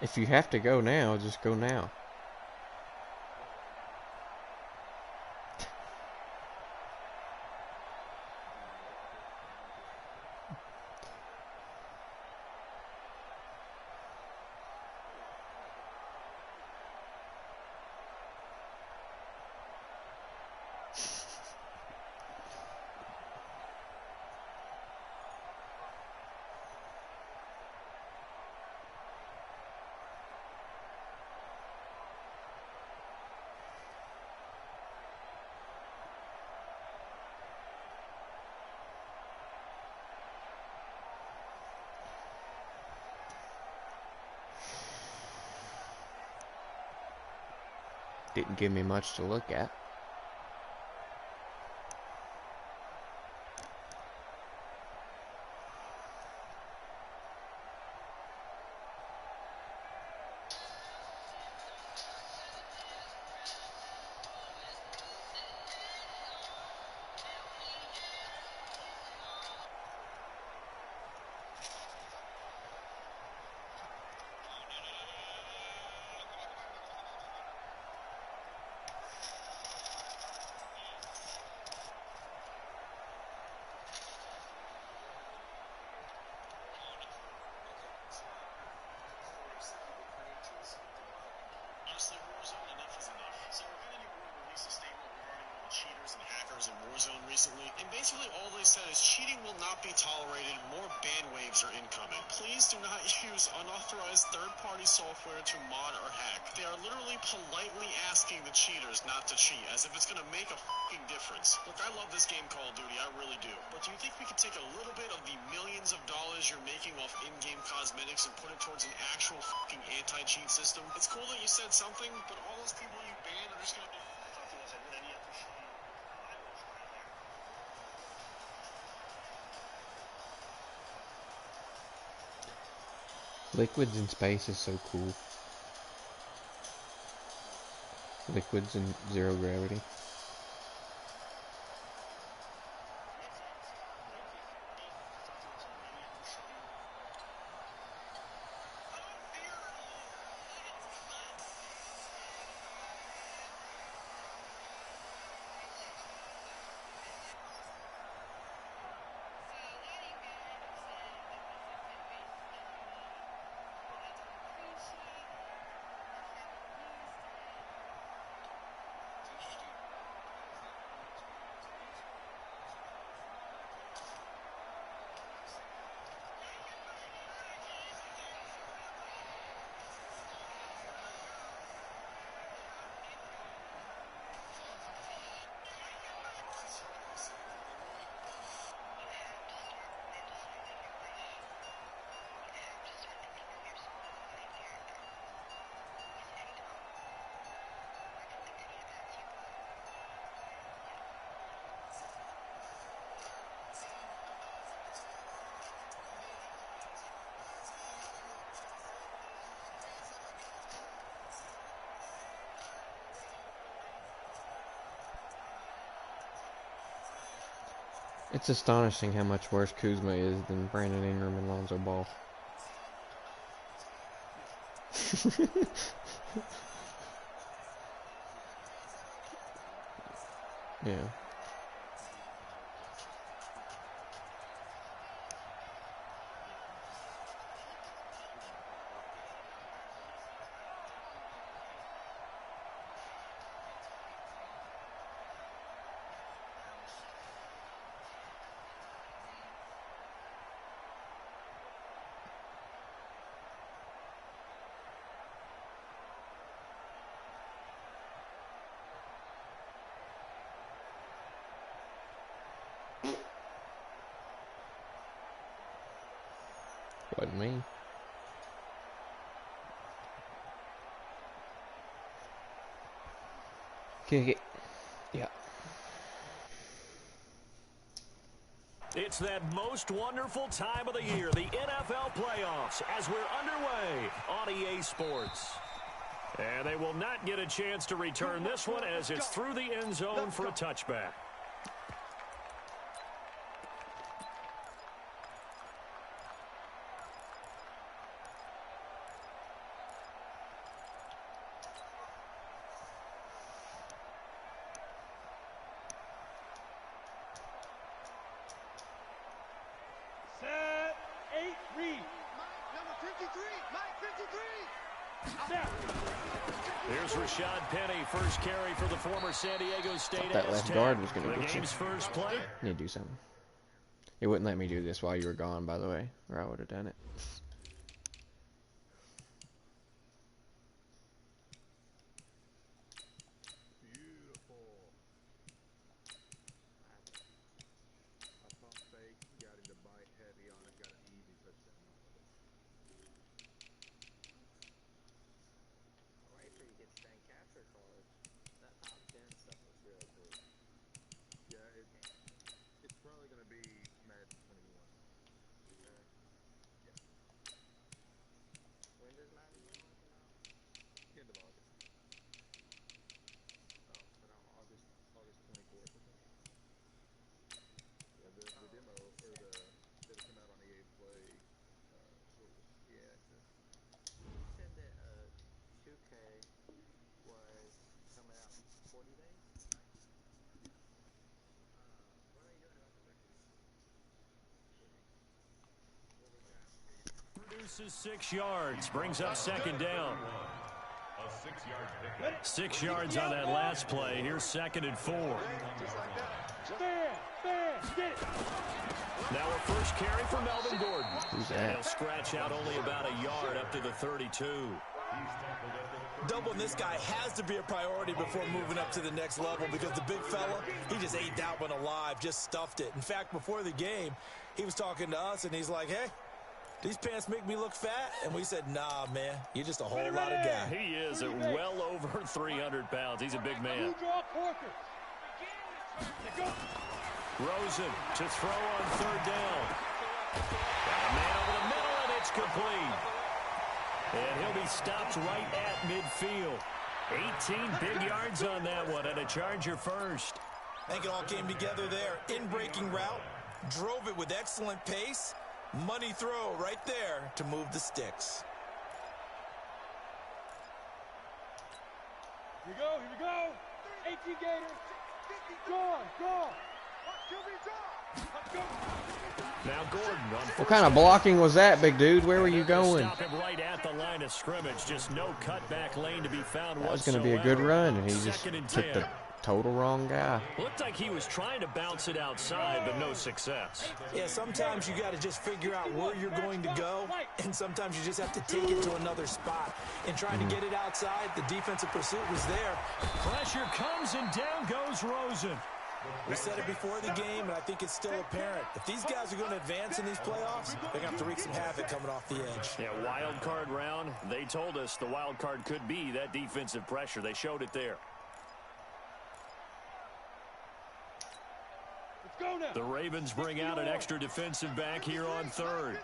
If you have to go now, just go now. Didn't give me much to look at. Recently, and basically all they said is cheating will not be tolerated, more ban waves are incoming. Please do not use unauthorized third-party software to mod or hack. They are literally politely asking the cheaters not to cheat, as if it's gonna make a fucking difference. Look, I love this game Call of Duty, I really do. But do you think we could take a little bit of the millions of dollars you're making off in-game cosmetics and put it towards an actual fucking anti-cheat system? It's cool that you said something, but all those people you banned are just gonna be Liquids in space is so cool. Liquids in zero gravity. It's astonishing how much worse Kuzma is than Brandon Ingram and Lonzo Ball. Yeah. Wasn't me. Kick it. Yeah. It's that most wonderful time of the year, the NFL playoffs, as we're underway on EA Sports. And they will not get a chance to return this one as it's through the end zone for a touchback. Here's Rashad Penny, first carry for the former San Diego State That left Aztec. guard was going to The get you. game's first play. Need to do something. It wouldn't let me do this while you were gone, by the way, or I would have done it. Produces 6 yards, brings up second down. 6 yards on that last play. Here's 2nd and 4. Now a first carry for Melvin Gordon. Who's And that? he'll scratch out only about a yard up to the 32. Doubling this guy has to be a priority before moving up to the next level because the big fella, he just ate that one alive, just stuffed it. In fact, before the game, he was talking to us, and he's like, hey, these pants make me look fat? And we said, nah, man, you're just a whole lot of guy. He is at well over 300 pounds. He's a big man. Rosen to throw on 3rd down. Got a man over the middle, and it's complete. And he'll be stopped right at midfield. 18 big yards on that one, and a Charger first. I think it all came together there. In-breaking route, drove it with excellent pace. Money throw right there to move the sticks. Here we go. 18 Gators. Go. Now Gordon on What kind of blocking was that, big dude? Where were you going? Stop him right at the line of scrimmage. Just no cutback lane to be found. That was going to be a good run, and he just 2nd and took 10. the total wrong guy. Looked like he was trying to bounce it outside, but no success. Yeah, sometimes you got to just figure out where you're going to go, and sometimes you just have to take it to another spot. And trying to get it outside, the defensive pursuit was there. Pressure comes, and down goes Rosen. We said it before the game, and I think it's still apparent. If these guys are going to advance in these playoffs, they're going to have to wreak some havoc coming off the edge. Yeah, wild card round. They told us the wild card could be that defensive pressure. They showed it there. The Ravens bring out an extra defensive back here on 3rd.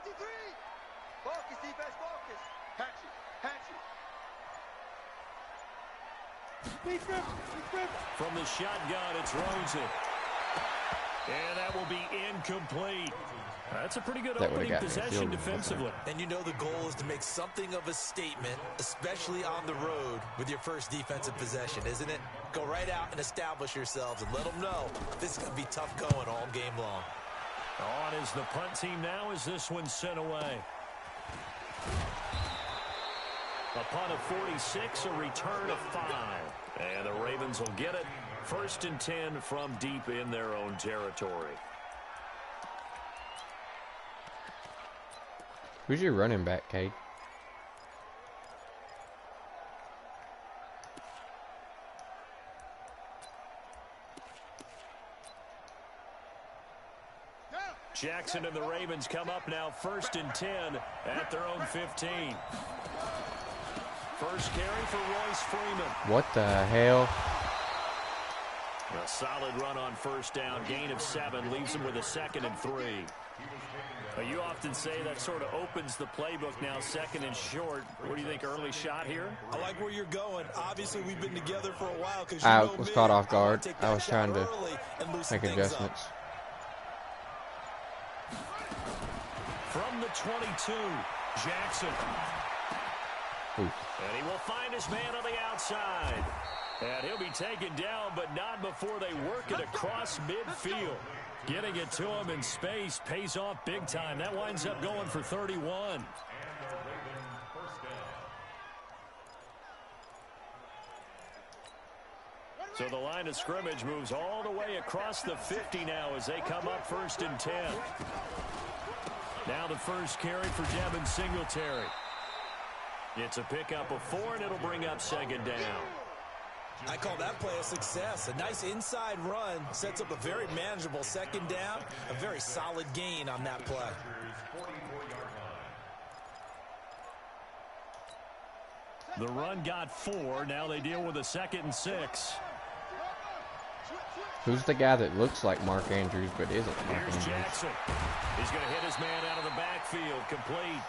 Focus, defense, focus. Hatch it. From the shotgun, it's Rosen. And that will be incomplete. That's a pretty good That would've opening gotten me a possession field goal. defensively. And you know the goal is to make something of a statement, especially on the road with your first defensive possession, isn't it? Go right out and establish yourselves and let them know this is going to be tough going all game long. On is the punt team now as this one's sent away. A punt of 46, a return of 5. And the Ravens will get it. 1st and 10 from deep in their own territory. Who's your running back, Cade? Jackson and the Ravens come up now 1st and 10 at their own 15. First carry for Royce Freeman. What the hell? A solid run on 1st down. Gain of 7 leaves him with a 2nd and 3. You often say that sort of opens the playbook now, 2nd and short. What do you think, early shot here? I like where you're going. Obviously, we've been together for a while. I was caught off guard. I was trying to make adjustments. From the 22, Jackson. Ooh. And he will find his man on the outside. And he'll be taken down, but not before they work it across midfield. Getting it to him in space pays off big time. That winds up going for 31. So the line of scrimmage moves all the way across the 50 now as they come up 1st and 10. Now the first carry for Devin Singletary. It's a pickup of 4, and it'll bring up 2nd down. I call that play a success. A nice inside run sets up a very manageable 2nd down. A very solid gain on that play. The run got 4. Now they deal with a 2nd and 6. Who's the guy that looks like Mark Andrews but isn't Mark Here's Andrews? Jackson. He's going to hit his man out of the backfield. Complete.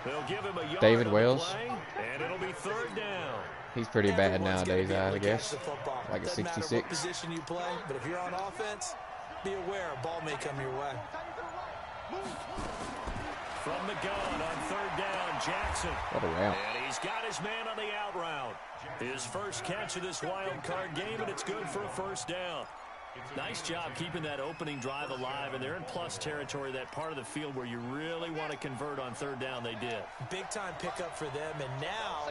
They'll give him a yard David on Wells? the play, and it'll be 3rd down. He's pretty bad Everyone's nowadays, gonna be able I to catch guess. the football. Like a Doesn't matter 66. what position you play, but if you're on offense, be aware a ball may come your way. From the gun on 3rd down, Jackson. What a route. And he's got his man on the out route. His first catch of this wild card game, and it's good for a 1st down. Nice job keeping that opening drive alive, and they're in plus territory, that part of the field where you really want to convert on 3rd down. They did. Big time pickup for them, and now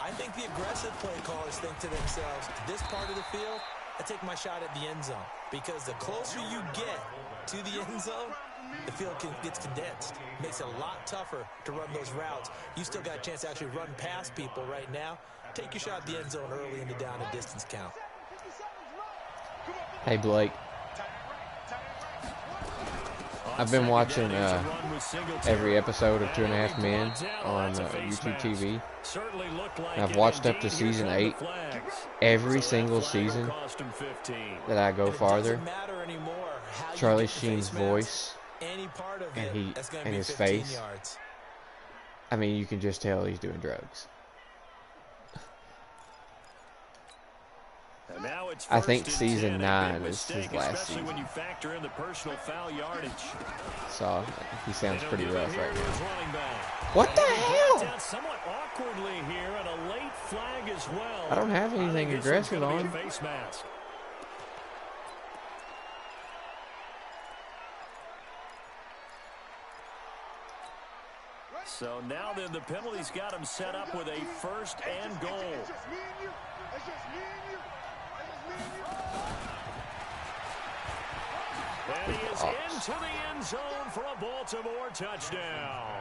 I think the aggressive play callers think to themselves, this part of the field, I take my shot at the end zone, because the closer you get to the end zone, the field gets condensed. Makes it a lot tougher to run those routes. You still got a chance to actually run past people right now. Take your shot at the end zone early in the down and distance count. Hey, Blake. I've been watching every episode of 2.5 Men on YouTube TV. And I've watched up to season 8. Every single season that I go farther, Charlie Sheen's voice and his face. I mean, you can just tell he's doing drugs. I think season 9 is his last season. When you factor in the personal foul yardage. So he sounds pretty rough right now. What the hell? Somewhat awkwardly here, and a late flag as well. I don't have anything aggressive on. Face mask. So now then, the penalty's got him set up with a 1st and goal. And he is into the end zone for a Baltimore touchdown.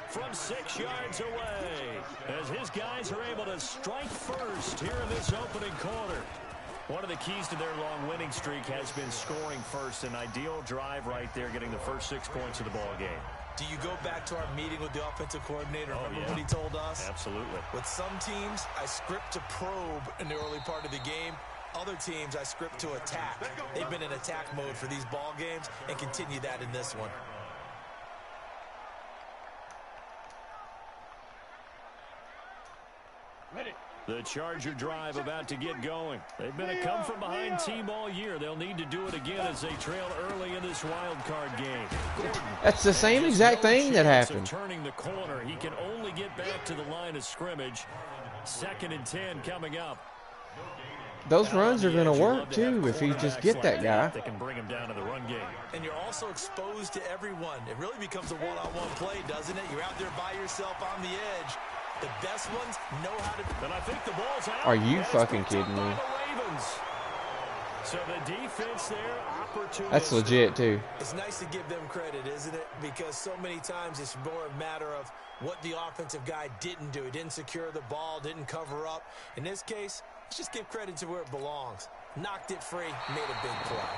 From 6 yards away, as his guys are able to strike first here in this opening quarter. One of the keys to their long winning streak has been scoring first. An ideal drive right there, getting the first 6 points of the ball game. Do you go back to our meeting with the offensive coordinator? Remember what he told us? Absolutely. With some teams, I script to probe in the early part of the game. Other teams, I script to attack. They've been in attack mode for these ball games and continue that in this one. The Charger drive about to get going. They've been a come-from-behind team all year. They'll need to do it again as they trail early in this wild card game. That's the same exact thing that happened. Turning the corner, he can only get back to the line of scrimmage. 2nd and 10 coming up. Those runs are going to work too if he just get that guy. They can bring him down to the run game. And you're also exposed to everyone. It really becomes a one-on-one play, doesn't it? You're out there by yourself on the edge. The best ones know how to. And I think the ball's out. Are you fucking kidding me? So the defense there, opportunity. That's legit too. It's nice to give them credit, isn't it? Because so many times it's more a matter of what the offensive guy didn't do. He didn't secure the ball, didn't cover up. In this case, let's just give credit to where it belongs. Knocked it free, made a big play.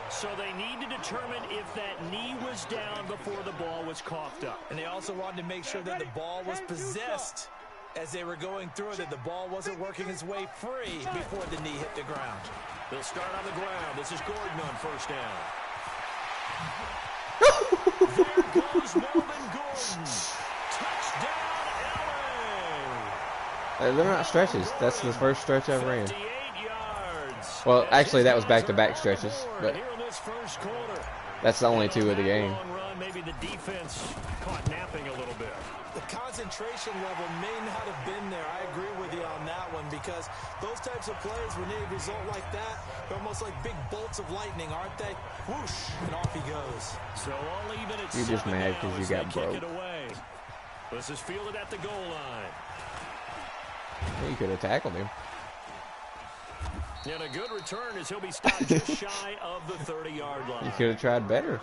So they need to determine if that knee was down before the ball was coughed up. And they also wanted to make sure that the ball was possessed as they were going through it, that the ball wasn't working its way free before the knee hit the ground. They'll start on the ground. This is Gordon on 1st down. There goes Melvin Gordon. Touchdown, LA. They're not stretches. That's the first stretch I've ran. 58 yards. Well, actually, that was back-to-back stretches, but Here in this first quarter. that's the only 2 of the game. Long run, maybe the defense caught napping a little bit. The concentration level may not have been there. I agree with you on that one, because those types of plays, when they result like that, they're almost like big bolts of lightning, aren't they? Whoosh, and off he goes. So all even at You're just 7 mad now 'cause you as they got kick broke. it away. This is fielded at the goal line. You could have tackled him. And a good return as he'll be stopped just shy of the 30-yard line. You could have tried better.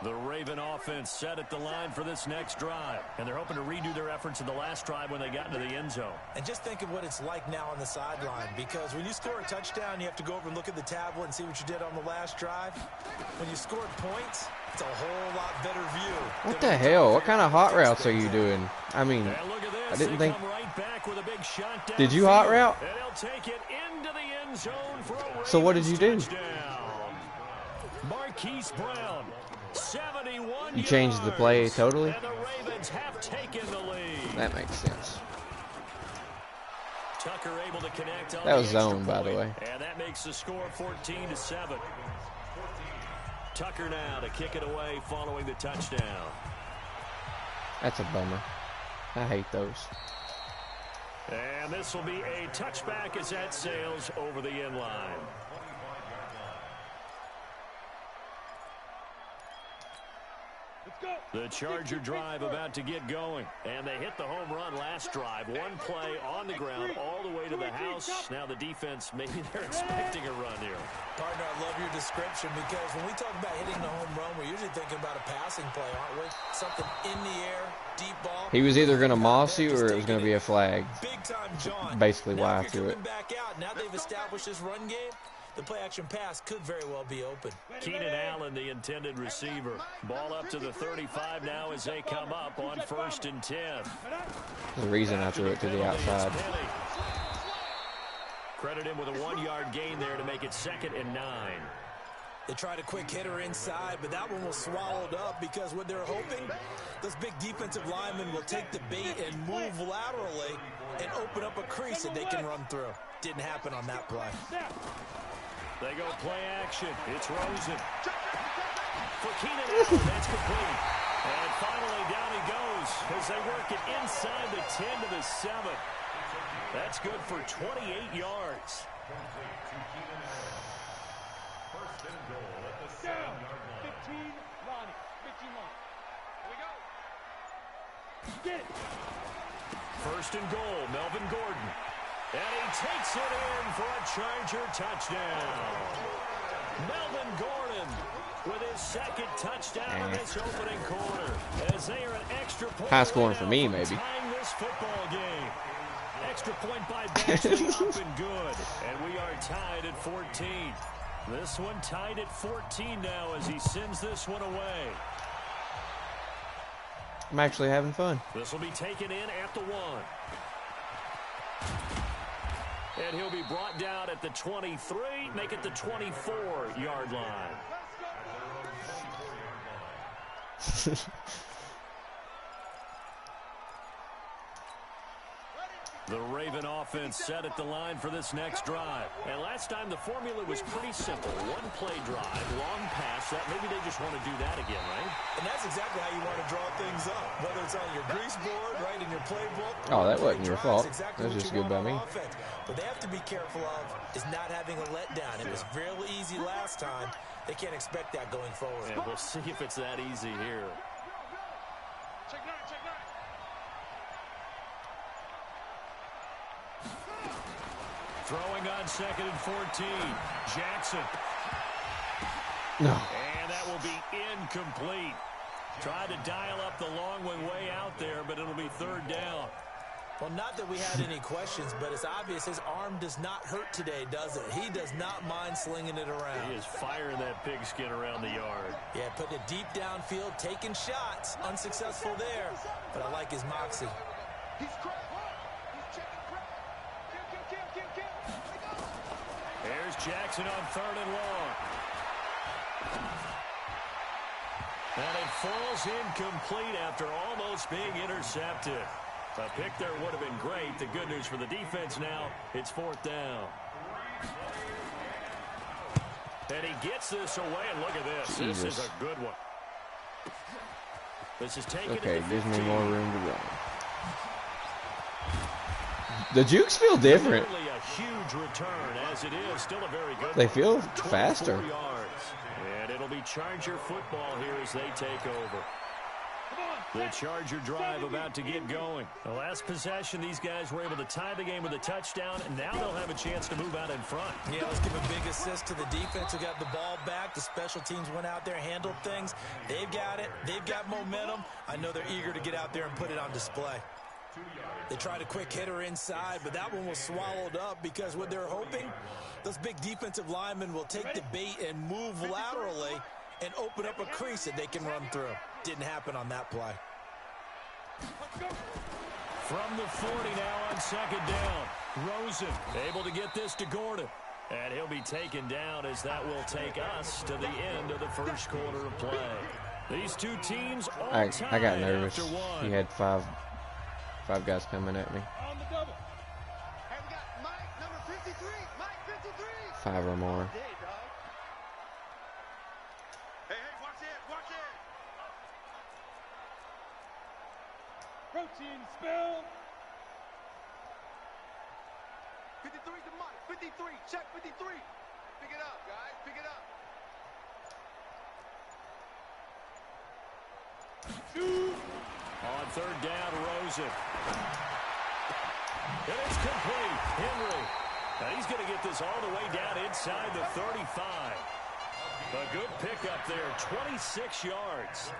The Raven offense set at the line for this next drive. And they're hoping to redo their efforts in the last drive when they got into the end zone. And just think of what it's like now on the sideline. Because when you score a touchdown, you have to go over and look at the tablet and see what you did on the last drive. When you score points, it's a whole lot better view. What the hell? What kind of hot routes are you doing? I mean, I didn't think... Did you hot route? So what did you do? Marquise Brown. You changed the play totally? And the Ravens have taken the lead. That makes sense. Tucker able to connect on that was the zone, by the way. And that makes the score 14-7. Tucker now to kick it away following the touchdown. That's a bummer. I hate those. And this will be a touchback as that sails over the end line. The Charger drive about to get going. And they hit the home run last drive. One play on the ground all the way to the house. Now the defense, maybe they're expecting a run here. Partner, I love your description because when we talk about hitting the home run, we're usually thinking about a passing play, aren't we? Something in the air, deep ball. He was either going to moss you or it was going to be a flag. Big time, John. Basically why I threw it. Back out. Now they've established this run game. The play-action pass could very well be open. Keenan Allen, the intended receiver. Ball up to the 35 now as they come up on 1st and 10. The reason I threw it to the outside. Credit him with a 1-yard gain there to make it 2nd and 9. They tried a quick hitter inside, but that one was swallowed up because what they're hoping, those big defensive linemen will take the bait and move laterally and open up a crease that they can run through. Didn't happen on that play. They go play action. It's Rosen. For Keenan Allen, that's complete. And finally down he goes as they work it inside the 10 to the 7. That's good for 28 yards. Down. 15, Lonnie. 15, Lonnie. Here we go. Get it. 1st and goal, Melvin Gordon. And he takes it in for a Charger touchdown. Melvin Gordon with his 2nd touchdown in this opening quarter. As they are an extra point. High scoring for me, maybe. Tying this football game. Extra point by Baxter up and good. And we are tied at 14. This one tied at 14 now as he sends this one away. I'm actually having fun. This will be taken in at the 1. And he'll be brought down at the 23, make it the 24-yard line. The Raven offense set at the line for this next drive. And last time the formula was pretty simple. One play drive, long pass. That maybe they just want to do that again, right? And that's exactly how you want to draw things up. Whether it's on your grease board, right, in your playbook. Oh, that wasn't your fault. Exactly that was just good by me. What they have to be careful of is not having a letdown. It was real easy last time. They can't expect that going forward. And we'll see if it's that easy here. Check 9, check 9. Throwing on 2nd and 14. Jackson. No. And that will be incomplete. Tried to dial up the long one way out there, but it'll be 3rd down. Well, not that we had any questions, but it's obvious his arm does not hurt today, does it? He does not mind slinging it around. He is firing that pigskin around the yard. Yeah, putting it deep downfield, taking shots. Unsuccessful there, but I like his moxie. He's cracked. He's checking crack. Kill. There's Jackson on 3rd and long. And it falls incomplete after almost being intercepted. A pick there would have been great. The good news for the defense now, it's 4th down. And he gets this away, and look at this. Jesus. This is a good one. This is taken. Okay, gives me more room to run. The jukes feel different. Really a huge return, as it is still a very good They one. feel faster. 24 yards. And it'll be Charger football here as they take over. The Charger drive about to get going. The last possession, these guys were able to tie the game with a touchdown, and now they'll have a chance to move out in front. Yeah, let's give a big assist to the defense who got the ball back. The special teams went out there, handled things. They've got it. They've got momentum. I know they're eager to get out there and put it on display. They tried a quick hitter inside, but that one was swallowed up because what they're hoping, those big defensive linemen will take the bait and move laterally and open up a crease that they can run through. Didn't happen on that play. From the 40 now on second down. Rosen able to get this to Gordon. And he'll be taken down as that will take us to the end of the first quarter of play. These two teams all I got nervous. after one. He had five guys coming at me. On the double. Hey, we got Mike, number 53. Mike, 53. 5 or more. Hey, dog. Hey, watch it, watch it. Protein spill. 53 to Mike, 53. Check 53. Pick it up, guys. Pick it up. On third down, Rosen. And it's complete. Henry. Now he's going to get this all the way down inside the 35. A good pickup there, 26 yards.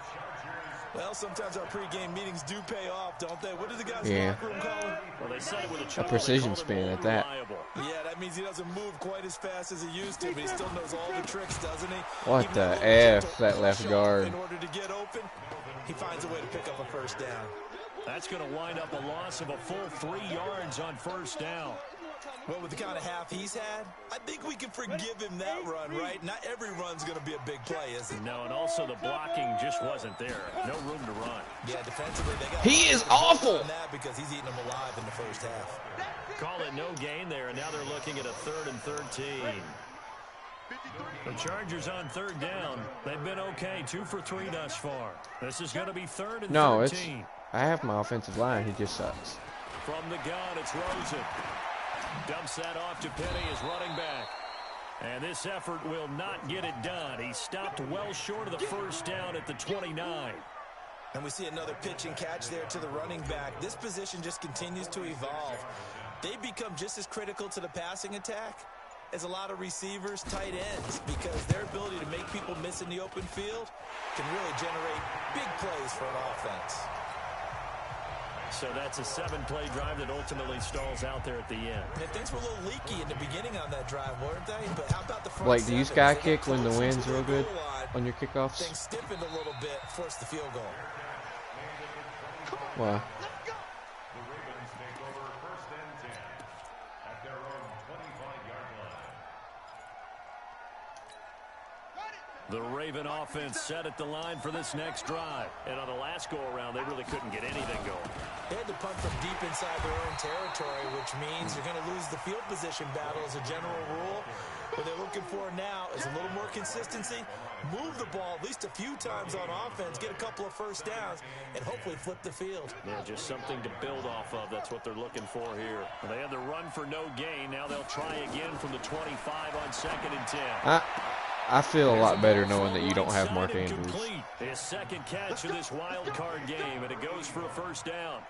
Well, sometimes our pregame meetings do pay off, don't they? What do the guys in Yeah. the locker room call him? Well, they said it with a A chuckle. precision They called spin him at that. reliable. Yeah, that means he doesn't move quite as fast as he used to, but he still knows all the tricks, doesn't he? What Even the that little F, gentle that left push-up guard. In order to get open, he finds a way to pick up a first down. That's going to wind up a loss of a full 3 yards on first down. Well, with the kind of half he's had, I think we can forgive him that run, right? Not every run's going to be a big play, is it? No, and also the blocking just wasn't there. No room to run. Yeah, defensively, they got He is awful. on that because he's eating them alive in the first half. Call it no gain there, and now they're looking at a 3rd and 13. The Chargers on third down. They've been okay, 2 for 3 thus far. This is going to be 3rd and No, 13. I have my offensive line. He just sucks. From the gun, it's Rosen. Dumps that off to Penny as running back. And this effort will not get it done. He stopped well short of the first down at the 29. And we see another pitch and catch there to the running back. This position just continues to evolve. They become just as critical to the passing attack as a lot of receivers, tight ends, because their ability to make people miss in the open field can really generate big plays for an offense. So that's a 7-play drive that ultimately stalls out there at the end. And things were a little leaky in the beginning on that drive, weren't they? But how about the front Blake, do you seven? sky As they kick got when the closer wind's to real the good goal line, on your kickoffs? things stiffened a little bit, forced the field goal. Why? The Ravens take over 1st and 10 at their own 25-yard line. The Raven offense set at the line for this next drive. And on the last go-around, they really couldn't get anything going. They had to punt from deep inside their own territory, which means you're going to lose the field position battle as a general rule. What they're looking for now is a little more consistency, move the ball at least a few times on offense, get a couple of first downs, and hopefully flip the field. Yeah, just something to build off of. That's what they're looking for here. They had the run for no gain. Now they'll try again from the 25 on 2nd and 10. I feel a lot better knowing that you don't have Mark Inside and Andrews. complete. His second catch of this wild card game, and it goes for a first down.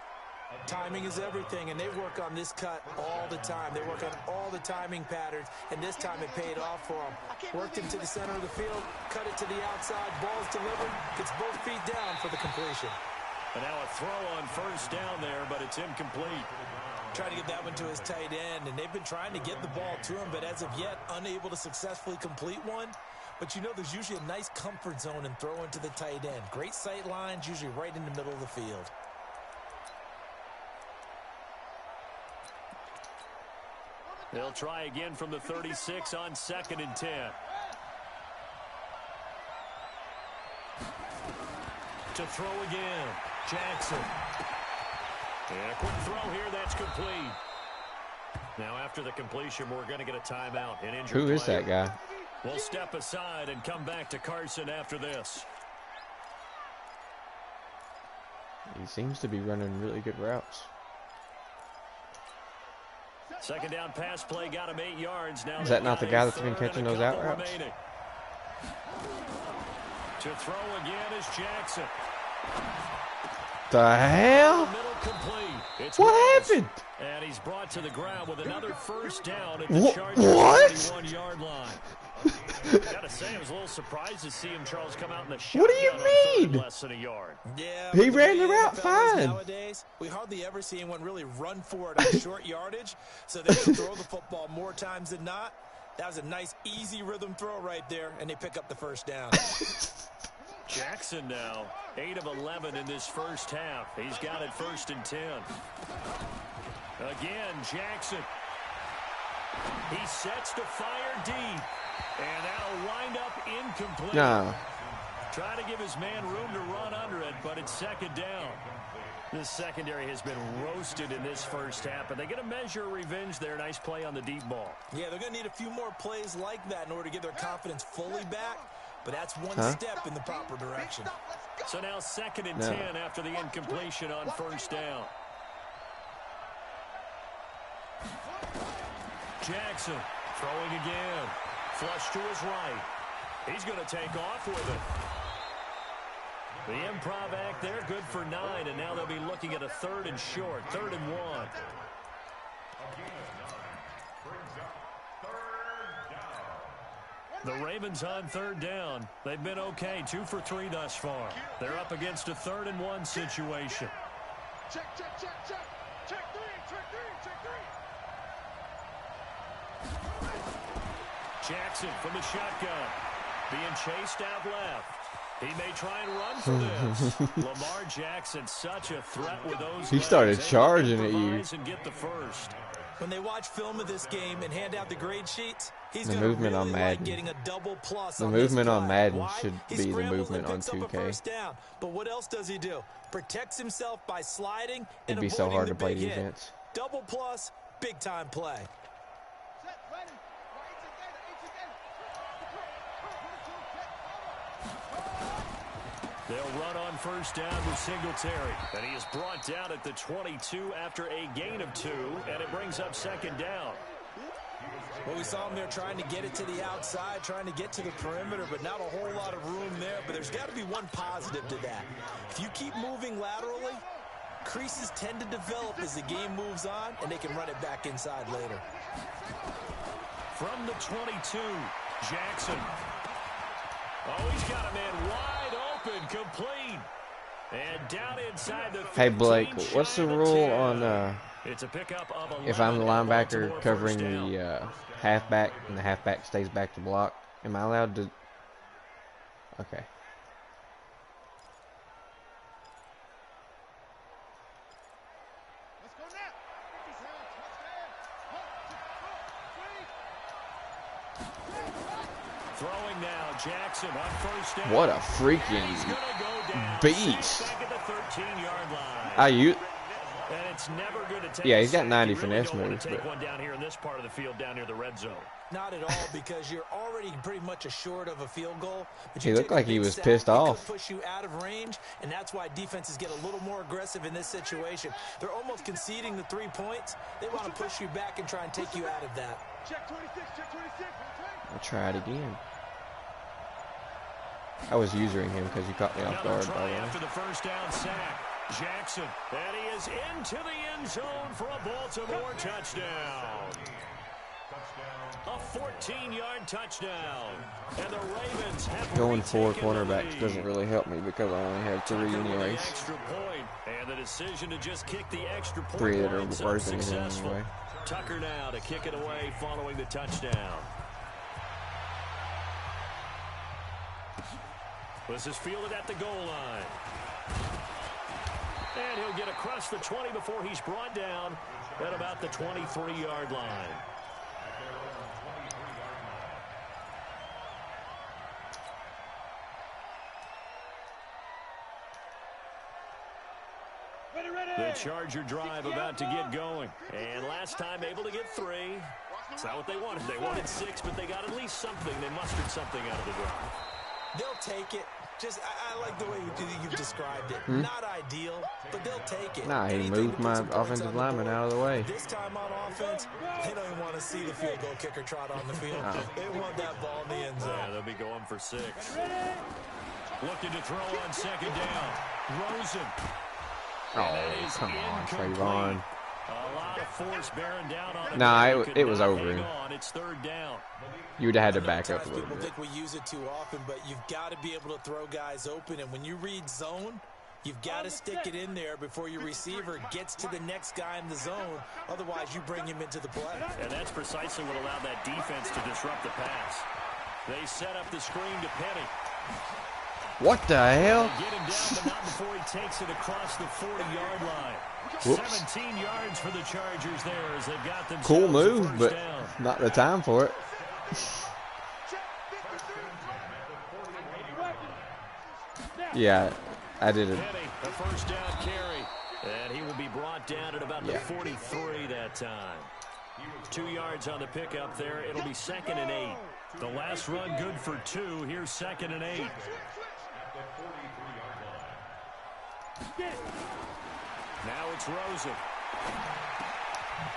Timing is everything, and they work on this cut all the time. They work on all the timing patterns, and this time it paid off for them. Worked him to the center of the field, cut it to the outside, ball's delivered, gets both feet down for the completion. And now a throw on first down there, but it's incomplete. Trying to get that one to his tight end, and they've been trying to get the ball to him, but as of yet, unable to successfully complete one. But you know there's usually a nice comfort zone in throwing to the tight end. Great sight lines, usually right in the middle of the field. They'll try again from the 36 on 2nd and 10. To throw again, Jackson. And a quick throw here, that's complete. Now after the completion, we're going to get a timeout. An injured Who is player. that guy? We'll step aside and come back to Carson after this. He seems to be running really good routes. Second down pass play got him 8 yards. Now is that not the guy that's been catching those out routes? To throw again is Jackson. The hell? What happened? And he's brought to the ground with another first down at the Chargers' 31-yard line. Gotta say, I was a little surprised to see him, Charles, come out in the shotgun. What do you mean? Less than a yard. Yeah, he ran the route fine. Nowadays, we hardly ever see anyone really run for it on short yardage, so they can throw the football more times than not. That was a nice, easy rhythm throw right there, and they pick up the first down. Jackson now, 8 of 11 in this first half. He's got it 1st and 10. Again, Jackson. He sets to fire deep. And that'll wind up incomplete. No. Trying to give his man room to run under it, but it's 2nd down. This secondary has been roasted in this first half, but they're going to measure revenge there. Nice play on the deep ball. Yeah, they're going to need a few more plays like that in order to get their confidence fully back, but that's one step in the proper direction. So now 2nd and 10 after the incompletion on 1st down. Jackson throwing again. Flush to his right. He's going to take off with it. The improv act there, good for 9, and now they'll be looking at a 3rd and short, 3rd and 1. The Ravens on 3rd down. They've been okay, 2 for 3 thus far. They're up against a 3rd and 1 situation. Check, check, check, check. Check 3, check 3, check 3. Jackson from the shotgun. Being chased out left. He may try and run for this. Lamar Jackson, such a threat with those. He started charging at you. And get the first. When they watch film of this game and hand out the grade sheets, he's the going to movement really on Madden. like getting a double plus. The on movement this on Madden Why? should He be the scrambles movement and on picks up a 2K. first down. But what else does he do? Protects himself by sliding and It'd be so avoiding hard the to play big hit. defense. Double plus, big time play. Set, ready. They'll run on 1st down with Singletary. And he is brought down at the 22 after a gain of 2. And it brings up 2nd down. Well, we saw him there trying to get it to the outside, trying to get to the perimeter, but not a whole lot of room there. But there's got to be one positive to that. If you keep moving laterally, creases tend to develop as the game moves on, and they can run it back inside later. From the 22, Jackson. Oh, he's got a man wide open, complete. And down inside the 15, Hey, Blake, what's the rule on it's a pickup of 11, if I'm the linebacker Baltimore covering first down. the halfback and the halfback stays back to block? Am I allowed to? Okay. Let's go now. Throwing now, Jackson on 1st down. What a He's freaking gonna go down, beast! back at the 13-yard line. And it's never good to take yeah, he's got a 90 sack. You really finesse don't want moves, to take but one down here in this part of the field, down near the red zone. Not at all, because you're already pretty much assured of a field goal. But he you looked take a like he big was sack, pissed it could off. push you out of range, and that's why defenses get a little more aggressive in this situation. They're almost conceding the 3 points. They want to push you back and try and take you out of that. Check 26, check 26. I'll try it again. I was using him because he caught me off Another guard, by try the way. after the first down sack. Jackson, and he is into the end zone for a Baltimore touchdown. A 14-yard touchdown. And the Ravens have Going 4 retaken the cornerbacks lead. doesn't really help me because I only have 3 Tucker with the anyways. extra point, and the decision to just kick the extra point 3 that are points worse than him unsuccessful. anyway. Tucker now to kick it away following the touchdown. This is fielded at the goal line. And he'll get across the 20 before he's brought down at about the 23-yard line. The Charger drive about to get going. And last time able to get 3. It's not what they wanted. They wanted 6, but they got at least something. They mustered something out of the drive. They'll take it. Just, I like the way you've described it. Not ideal, but they'll take it. Nah, he moved my offensive lineman out of the way. This time on offense, they don't even want to see the field goal kicker trot on the field. They want that ball in the end zone. Yeah, they'll be going for 6. Looking to throw on second down. Rosen. Oh, come on, Trayvon. A lot of force bearing down on it. Nah, it was over. It's third down. You would have had to back up a little People bit. think we use it too often, but you've got to be able to throw guys open. And when you read zone, you've got to stick it in there before your receiver gets to the next guy in the zone. Otherwise, you bring him into the play. And that's precisely what allowed that defense to disrupt the pass. They set up the screen to Penny. What the hell? Get him down, but not before he takes it across the 40-yard line. Whoops. 17 yards for the Chargers there as they've got them. Cool move, but not the time for it. Yeah, I did it. Penny, a first down carry. And he will be brought down at about the 43 that time. 2 yards on the pickup there. It'll be 2nd and 8. The last run good for 2. Here's 2nd and 8. Now it's Rosen.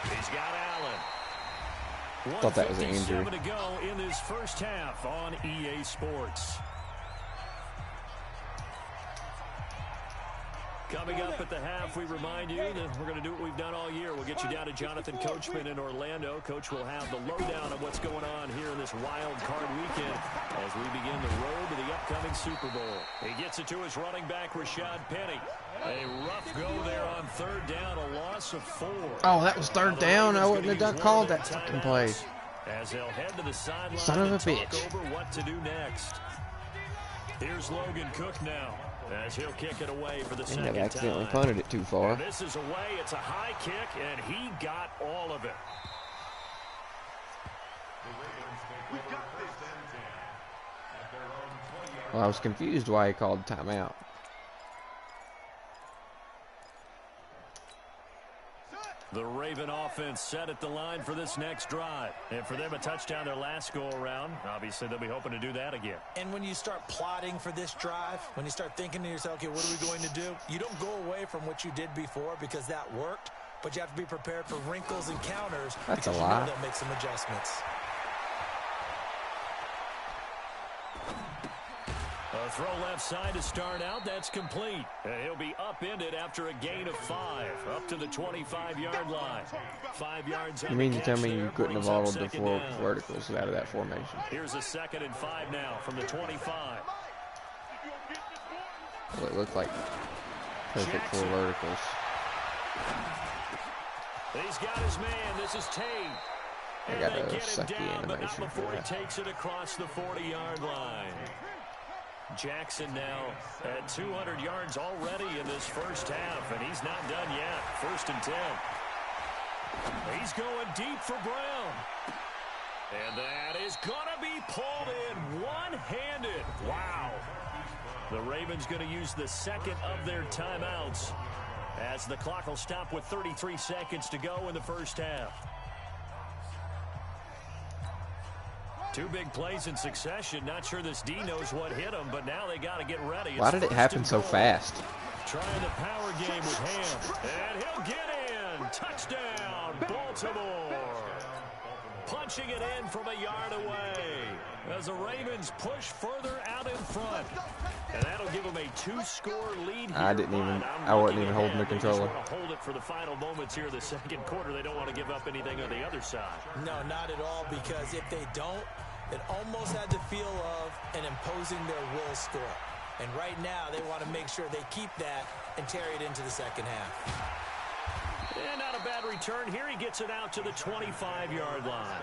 He's got Allen. Thought that was an injury. 1:57 to go in this first half on EA Sports. Coming up at the half, we remind you that we're going to do what we've done all year. We'll get you down to Jonathan Coachman in Orlando. Coach will have the lowdown of what's going on here in this wild card weekend as we begin the road to the upcoming Super Bowl. He gets it to his running back, Rashad Penny. A rough go there on third down, a loss of 4. Oh, that was third down. I wouldn't have called that fucking play. As they'll head to the sideline Son of a and talk bitch. over what to do next. Here's Logan Cook now, as he'll kick it away for the second I've accidentally time. punted it too far. And this is away. It's a high kick, and he got all of it. Well, I was confused why he called timeout. The Raven offense set at the line for this next drive. And for them, a touchdown their last go-around. Obviously, they'll be hoping to do that again. And when you start plotting for this drive, when you start thinking to yourself, okay, what are we going to do? You don't go away from what you did before because that worked, but you have to be prepared for wrinkles and counters. That's a because lie. You know they'll make some adjustments. A throw left side to start out. That's complete. And he'll be upended after a gain of 5. Up to the 25-yard line. 5 yards. You mean to tell me you couldn't have audibled the 4 verticals out of that formation? Here's a 2nd and 5 now from the 25. Well, it looked like perfect 4 verticals. He's got his man. This is Tate. I got a sucky animation for before he that. takes it across the 40-yard line. Jackson now at 200 yards already in this first half, and he's not done yet. 1st and 10. He's going deep for Brown. And that is going to be pulled in one-handed. Wow. The Ravens going to use the 2nd of their timeouts as the clock will stop with 33 seconds to go in the first half. 2 big plays in succession. Not sure this D knows what hit him, but now they got to get ready. Why did it happen so fast? Trying the power game with Ham. And he'll get in. Touchdown, Baltimore. Punching it in from a yard away as the Ravens push further out in front. And that'll give them a 2-score lead here. I wasn't even holding the controller. They just want to hold it for the final moments here of the second quarter. They don't want to give up anything on the other side. No, not at all, because if they don't, it almost had the feel of an imposing their will score. And right now, they want to make sure they keep that and carry it into the second half. And not a bad return here. He gets it out to the 25-yard line.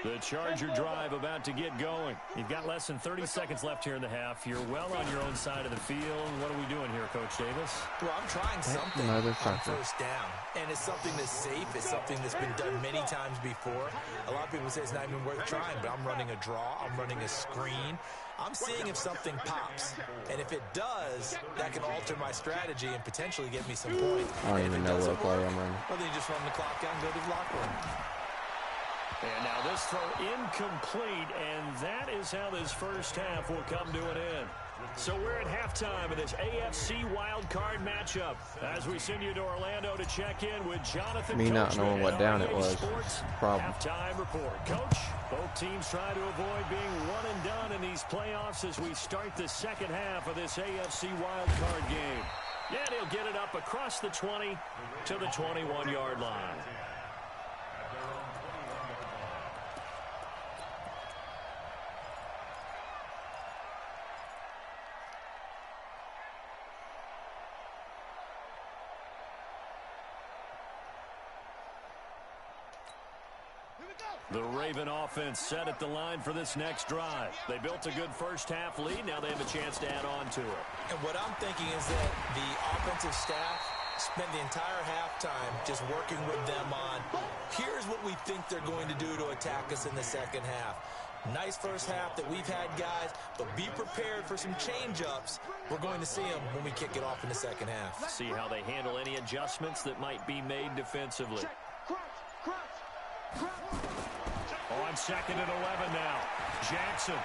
The Charger drive about to get going. You've got less than 30 seconds left here in the half. You're well on your own side of the field. What are we doing here, Coach Davis? Well, I'm trying something on first down. And it's something that's safe. It's something that's been done many times before. A lot of people say it's not even worth trying, but I'm running a draw. I'm running a screen. I'm seeing if something pops. And if it does, that can alter my strategy and potentially get me some points. I don't even know what play I'm running. Well, then you just run the clock out and go to the locker room. And now this throw incomplete, and that is how this first half will come to an end. So we're at halftime of this AFC wildcard matchup as we send you to Orlando to check in with Jonathan. Me not knowing what down it was. Problem. Halftime report. Coach, both teams try to avoid being one and done in these playoffs as we start the second half of this AFC wildcard game. Yeah, he'll get it up across the 20 to the 21-yard line. The Raven offense set at the line for this next drive. They built a good first-half lead. Now they have a chance to add on to it. And what I'm thinking is that the offensive staff spent the entire halftime just working with them on, here's what we think they're going to do to attack us in the second half. Nice first half that we've had, guys, but be prepared for some change-ups. We're going to see them when we kick it off in the second half. See how they handle any adjustments that might be made defensively. On 2nd and 11 now. Jackson.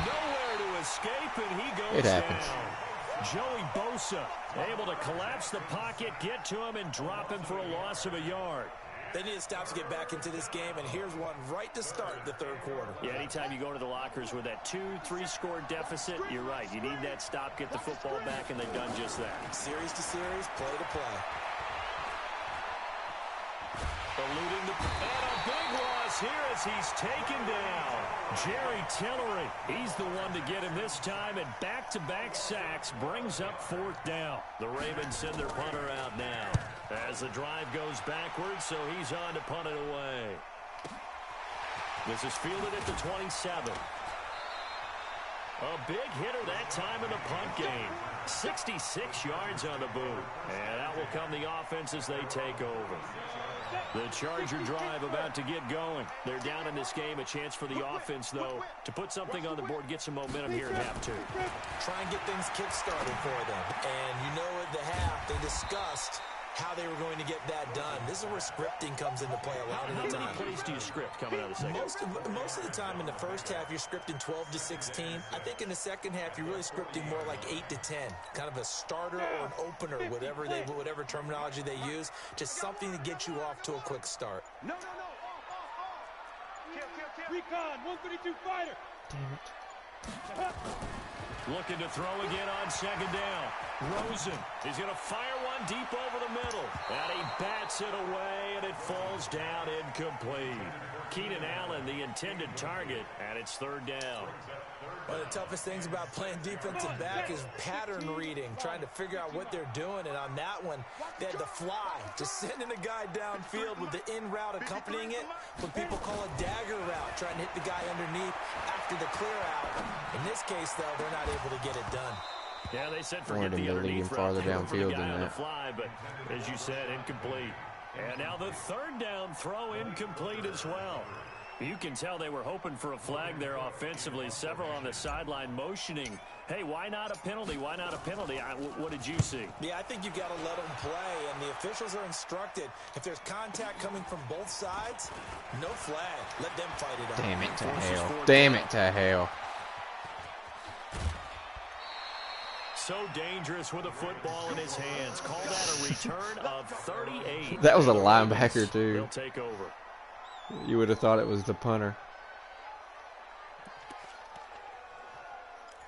Nowhere to escape, and he goes down. Joey Bosa able to collapse the pocket, get to him, and drop him for a loss of a yard. They need to stop to get back into this game, and here's one right to start the third quarter. Yeah, anytime you go to the lockers with that 2-3 score deficit, you're right. You need that stop, get the football back, and they've done just that. Series to series, play to play. Eluding the... And a big loss here as he's taken down. Jerry Tillery, he's the one to get him this time, and back-to-back sacks brings up 4th down. The Ravens send their punter out now as the drive goes backwards, so he's on to punt it away. This is fielded at the 27. A big hitter that time in the punt game. 66 yards on the boot. And out will come the offense as they take over. The Charger drive about to get going. They're down in this game. A chance for the offense, though, to put something on the board, get some momentum here in half 2. Try and get things kick-started for them. And you know at the half, they discussed how they were going to get that done. This is where scripting comes into play a lot of the time. How many plays do you script coming out of the second? Most of the time in the first half, you're scripting 12 to 16. I think in the second half, you're really scripting more like 8 to 10. Kind of a starter or an opener, whatever terminology they use. Just something to get you off to a quick start. No. Recon, 132 fighter. Damn it. Looking to throw again on second down. Rosen is going to fire one deep over the middle. And he bats it away, and it falls down incomplete. Keenan Allen, the intended target, and it's 3rd down. One of the toughest things about playing defensive back is pattern reading, trying to figure out what they're doing. And on that one, they had to fly, just sending a guy downfield with the in route accompanying it, what people call a dagger route, trying to hit the guy underneath after the clear out. In this case, though, they're not able to get it done. Yeah, they said forget the underneath farther downfield than that. Fly, but as you said, incomplete. And now the 3rd down throw incomplete as well. You can tell they were hoping for a flag there offensively. Several on the sideline motioning, hey, why not a penalty? Why not a penalty? What did you see? Yeah, I think you've got to let them play, and the officials are instructed. If there's contact coming from both sides, no flag. Let them fight it out. Damn it to hell. Damn it to hell. So dangerous with a football in his hands. Call that a return of 38. That was a linebacker, too. They'll take over. You would have thought it was the punter.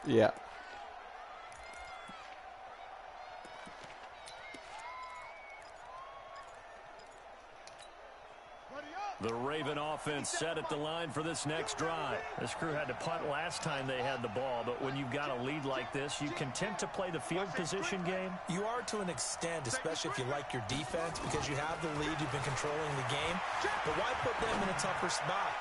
Yeah. The Raven offense set at the line for this next drive. This crew had to punt last time they had the ball, but when you've got a lead like this, you content to play the field position game? You are to an extent, especially if you like your defense, because you have the lead, you've been controlling the game. But why put them in a tougher spot?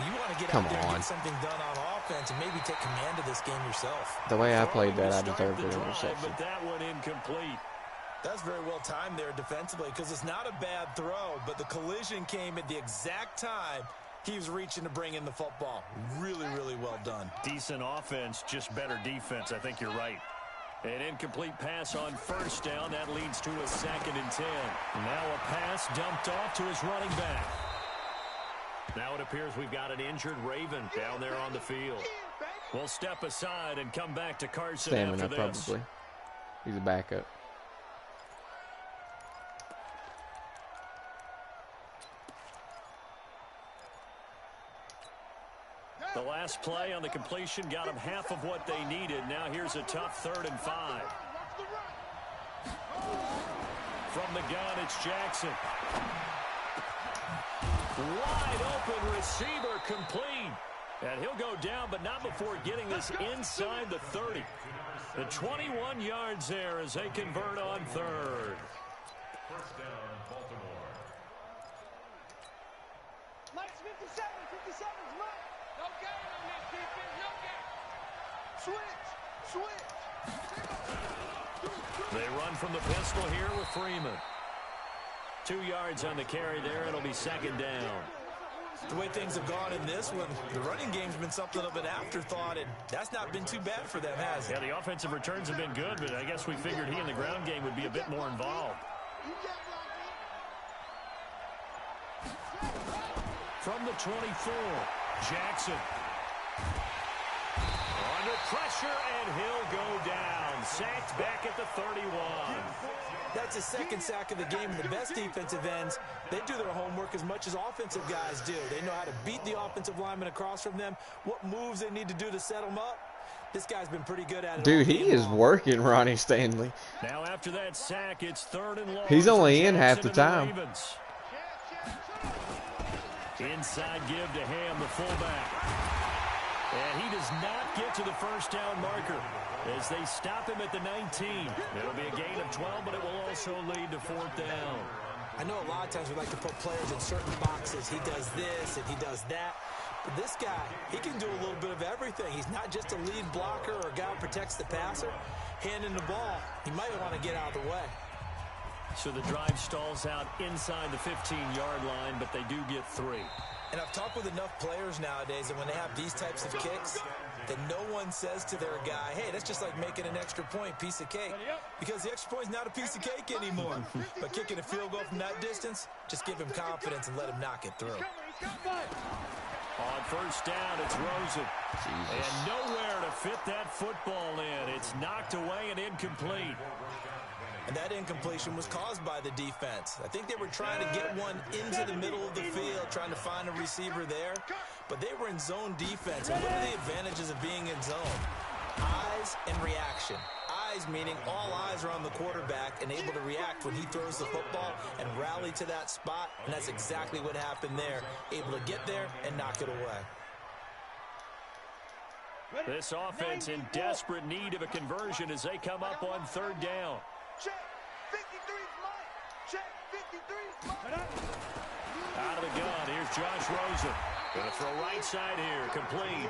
You want to get out there and get something done on offense and maybe take command of this game yourself. The way I played that, I deserved an interception. But that one incomplete. That's very well timed there defensively, because it's not a bad throw, but the collision came at the exact time he was reaching to bring in the football. Really, really well done. Decent offense, just better defense. I think you're right. An incomplete pass on first down. That leads to a 2nd and 10. Now a pass dumped off to his running back. Now it appears we've got an injured Raven down there on the field. We'll step aside and come back to Carson Stamina, after this. probably. He's a backup. The last play on the completion got them half of what they needed. Now here's a tough 3rd and 5. From the gun, it's Jackson. Wide open receiver, complete. And he'll go down, but not before getting this inside the 30. The 21 yards there as they convert on 3rd. First down, Baltimore. Mike's 57. 57's Mike. No game on this defense. No game. Switch. They run from the pistol here with Freeman. 2 yards on the carry there. It'll be 2nd down. The way things have gone in this one, the running game's been something of an afterthought, and that's not been too bad for them, has it? Yeah, the offensive returns have been good, but I guess we figured he in the ground game would be a bit more involved. From the 24, Jackson. Under pressure, and he'll go down. Sacked back at the 31. That's his 2nd sack of the game. The best defensive ends, they do their homework as much as offensive guys do. They know how to beat the offensive lineman across from them, what moves they need to do to set them up. This guy's been pretty good at it. Dude, he is working Ronnie Stanley. Now after that sack, it's 3rd and long. He's only in half the time. Inside give to Ham, the fullback. And he does not get to the first down marker as they stop him at the 19. It'll be a gain of 12, but it will also lead to 4th down. I know a lot of times we like to put players in certain boxes. He does this and he does that. But this guy, he can do a little bit of everything. He's not just a lead blocker or a guy who protects the passer. Handing the ball, he might want to get out of the way. So the drive stalls out inside the 15-yard line, but they do get 3. And I've talked with enough players nowadays that when they have these types of kicks, that no one says to their guy, hey, that's just like making an extra point, piece of cake. Because the extra point is not a piece of cake anymore. But kicking a field goal from that distance, just give him confidence and let him knock it through. On first down, it's Rosen. And nowhere to fit that football in. It's knocked away and incomplete. And that incompletion was caused by the defense. I think they were trying to get one into the middle of the field, trying to find a receiver there. But they were in zone defense. And what are the advantages of being in zone? Eyes and reaction. Eyes meaning all eyes are on the quarterback and able to react when he throws the football and rally to that spot. And that's exactly what happened there. Able to get there and knock it away. This offense in desperate need of a conversion as they come up on 3rd down. Check. 53's Mike. Check. 53's Mike. Out of the gun, here's Josh Rosen. Gonna throw right side here, complete.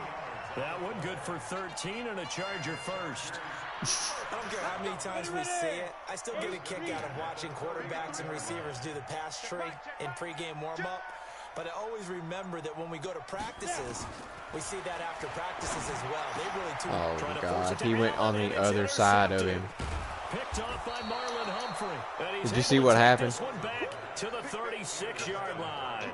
That one good for 13 and a Charger first. I don't care how many times we see it. I still get a kick out of watching quarterbacks and receivers do the pass tree in pregame warm-up. But I always remember that when we go to practices, we see that after practices as well. They really do. Oh, my God. He went on the other side of him. Picked off by Marlon Humphrey. Did you see what happened? This one back to the 36-yard line.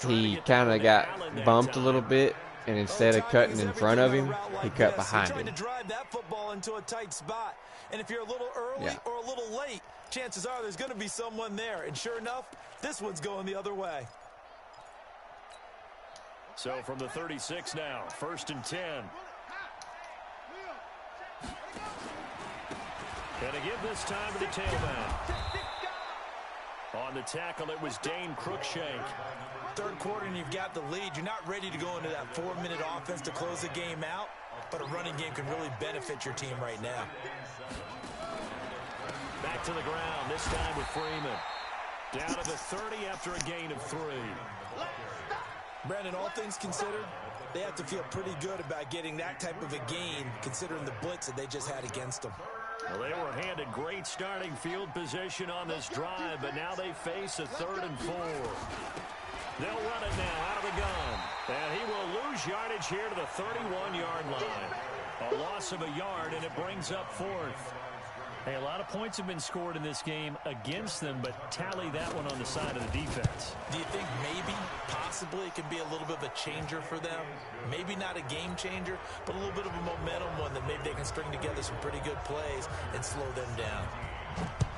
He kind of got bumped a little bit, and instead of cutting in front of him, he cut behind him. Trying to drive that football into a tight spot. And if you're a little early or a little late, chances are there's going to be someone there. And sure enough, this one's going the other way. So from the 36 now, 1st and 10. And to give this time to the tailback. On the tackle, it was Dane Cruikshank. Third quarter and you've got the lead. You're not ready to go into that 4-minute offense to close the game out, but a running game can really benefit your team right now. Back to the ground, this time with Freeman. Down to the 30 after a gain of 3. Brandon, all things considered, they have to feel pretty good about getting that type of a gain, considering the blitz that they just had against them. Well, they were handed great starting field position on this drive, but now they face a 3rd and 4. They'll run it now out of the gun. And he will lose yardage here to the 31-yard line. A loss of a yard, and it brings up 4th. Hey, a lot of points have been scored in this game against them, but tally that one on the side of the defense. Do you think maybe, possibly, it can be a little bit of a changer for them? Maybe not a game changer, but a little bit of a momentum one that maybe they can string together some pretty good plays and slow them down.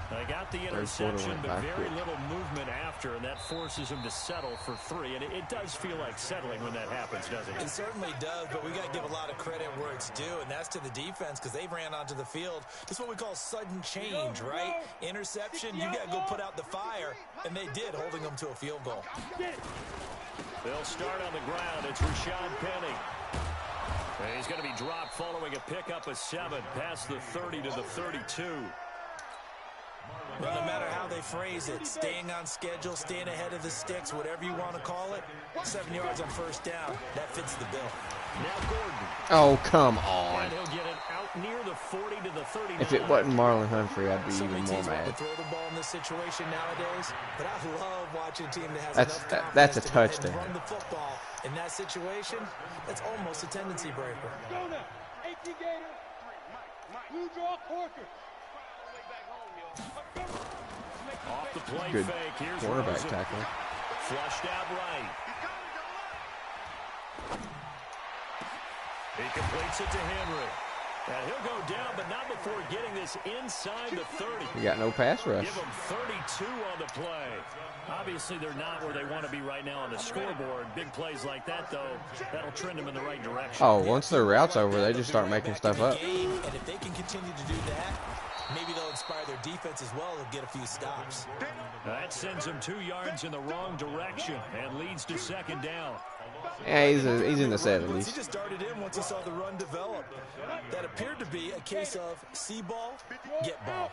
They got the interception, but very little movement after, and that forces them to settle for 3. And it does feel like settling when that happens, doesn't it? It certainly does, but we got to give a lot of credit where it's due, and that's to the defense because they ran onto the field. It's what we call sudden change, right? Interception, you got to go put out the fire, and they did, holding them to a field goal. They'll start on the ground. It's Rashad Penny. And he's going to be dropped following a pickup of 7 past the 30 to the 32. Well, no matter how they phrase it, staying on schedule, staying ahead of the sticks, whatever you want to call it, 7 yards on first down, that fits the bill. Now Gordon. Oh, come on. And he'll get it out near the 40 to the 39. If it wasn't Marlon Humphrey, I'd be even more mad. To throw the ball in this situation nowadays, but I love watching a team that has that's a touchdown. Run the football in that situation. That's almost a tendency breaker. Go now. 18 Gator. Blue draw Corker. Off the play Good fake. Here's quarterback Rosen. tackle. Flushed out right. He completes it to Henry. And he'll go down, but not before getting this inside the 30. You got no pass rush. Give them 32 on the play. Obviously, they're not where they want to be right now on the scoreboard. Big plays like that, though, that'll trend them in the right direction. Oh, once their route's over, they just start making stuff up. And if they can continue to do that, maybe they'll inspire their defense as well and get a few stops. That sends them 2 yards in the wrong direction and leads to 2nd down. Yeah, he's in the 70s. He just darted in once he saw the run develop. That appeared to be a case of see ball, get ball.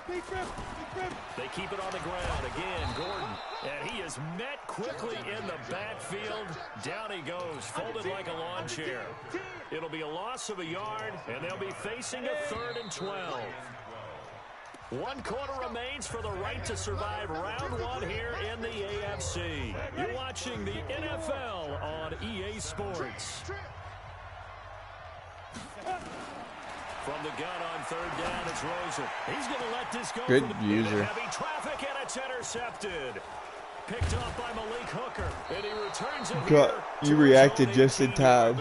They keep it on the ground. Again, Gordon. And he is met quickly in the backfield. Down he goes, folded like a lawn chair. It'll be a loss of a yard, and they'll be facing a 3rd and 12. 1 quarter remains for the right to survive round 1 here in the AFC. You're watching the NFL on EA Sports. From the gun on 3rd down, it's Rosen. He's going to let this go. Good user. Heavy traffic, and it's intercepted. Picked off by Malik Hooker, and he returns it here. You reacted just in time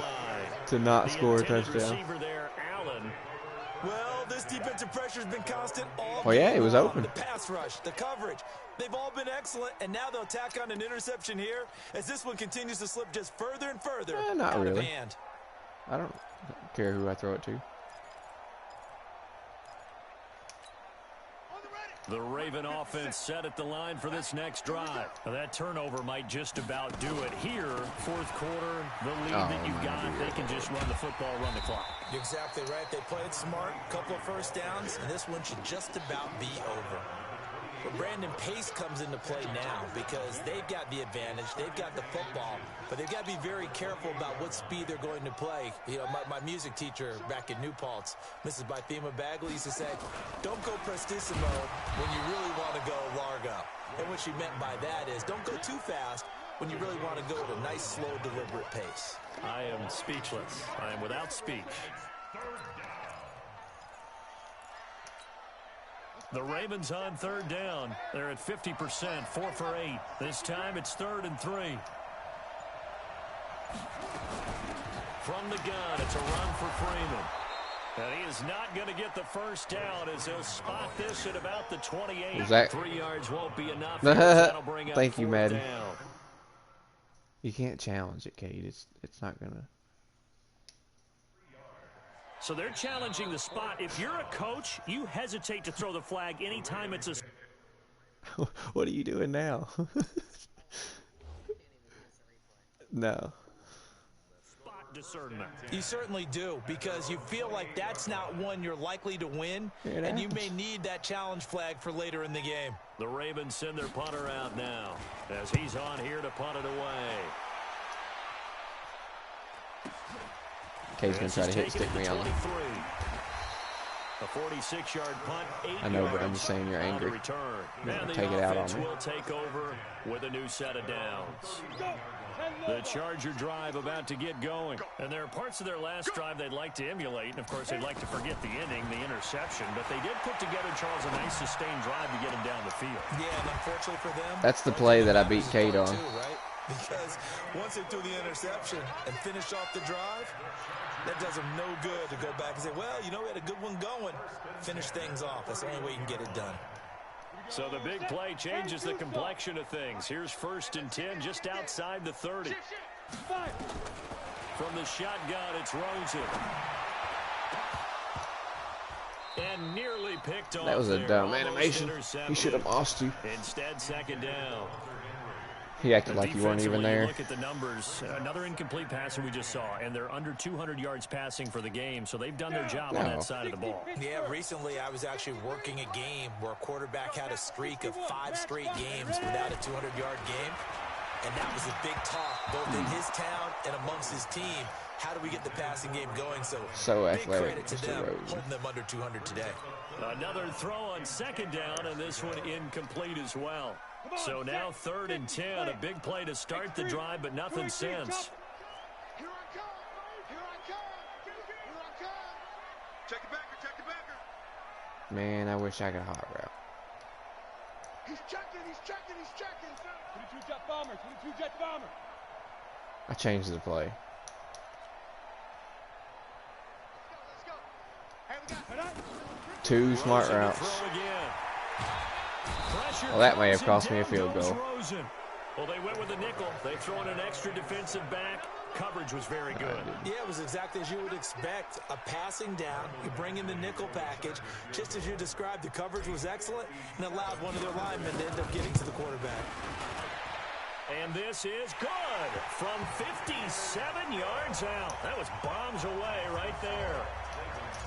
to not score a touchdown. There, Allen. Well, this defensive pressure has been constant all Oh, yeah, game it was long. open. The pass rush, the coverage, they've all been excellent, and now they'll tack on an interception here as this one continues to slip just further and further Not out really. of hand. I don't care who I throw it to. The Raven offense set at the line for this next drive. Now, that turnover might just about do it here. 4th quarter, the lead that you've got, they can just run the football, run the clock. You're exactly right. They played smart, couple of first downs, and this one should just about be over. But Brandon, pace comes into play now because they've got the advantage. They've got the football, but they've got to be very careful about what speed they're going to play. You know, my music teacher back in New Paltz, Mrs. Bythema Bagley, used to say, don't go prestissimo when you really want to go largo. And what she meant by that is don't go too fast when you really want to go at a nice, slow, deliberate pace. I am speechless. I am without speech. The Ravens on 3rd down. They're at 50%, 4 for 8. This time it's 3rd and 3. From the gun, it's a run for Freeman. And he is not going to get the first down as he'll spot this at about the 28. Is that... 3 yards won't be enough. That'll bring up Thank you, 4th Madden. down. You can't challenge it, Cade. It's not going to... So they're challenging the spot. If you're a coach, you hesitate to throw the flag anytime it's a... What are you doing now? No. Spot discernment. You certainly do, because you feel like that's not one you're likely to win, and you may need that challenge flag for later in the game. The Ravens send their punter out now as he's on here to punt it away. Cade's going to try to hit stick me on. A 46-yard punt, 8 I know, but yards I'm just saying you're on the angry. return. You're And gonna the take it out on offense me. will take over with a new set of downs. The Charger drive about to get going. And there are parts of their last drive they'd like to emulate. And, of course, they'd like to forget the inning, the interception. But they did put together, Charles, a nice sustained drive to get him down the field. Yeah, and unfortunately for them, That's the play that I beat Kate on. Right? Because once they threw the interception and finished off the drive, that does them no good to go back and say, well, you know, we had a good one going. Finish things off. That's the only way you can get it done. So the big play changes the complexion of things. Here's 1st and 10 just outside the 30. From the shotgun, it's Rosen. And nearly picked off. That was a there. dumb Almost animation. He should have lost you. Instead, 2nd down. He acted like you weren't even there. Look at the numbers. Another incomplete passer we just saw, and they're under 200 yards passing for the game, so they've done their job on that side of the ball. Yeah, recently I was actually working a game where a quarterback had a streak of 5 straight games without a 200-yard game, and that was a big talk both in his town and amongst his team. How do we get the passing game going? So big athletic, credit to them holding them under 200 today. Another throw on 2nd down, and this one incomplete as well. So now 3rd and 10, a big play to start the drive, but nothing since. Here I come. Here I come. Here I come. Check it backer. Check it backer. Man, I wish I could hot route. He's checking. He's checking. He's checking. 22 jet bomber. 22 jet bomber. I changed the play. Let's go. Hey, we got 2 smart routes. Well, that may have cost me a field goal. Well, they went with a nickel. They throw in an extra defensive back. Coverage was very good. Yeah, it was exactly as you would expect. A passing down, you bring in the nickel package. Just as you described, the coverage was excellent and allowed one of their linemen to end up getting to the quarterback. And this is good from 57 yards out. That was bombs away right there.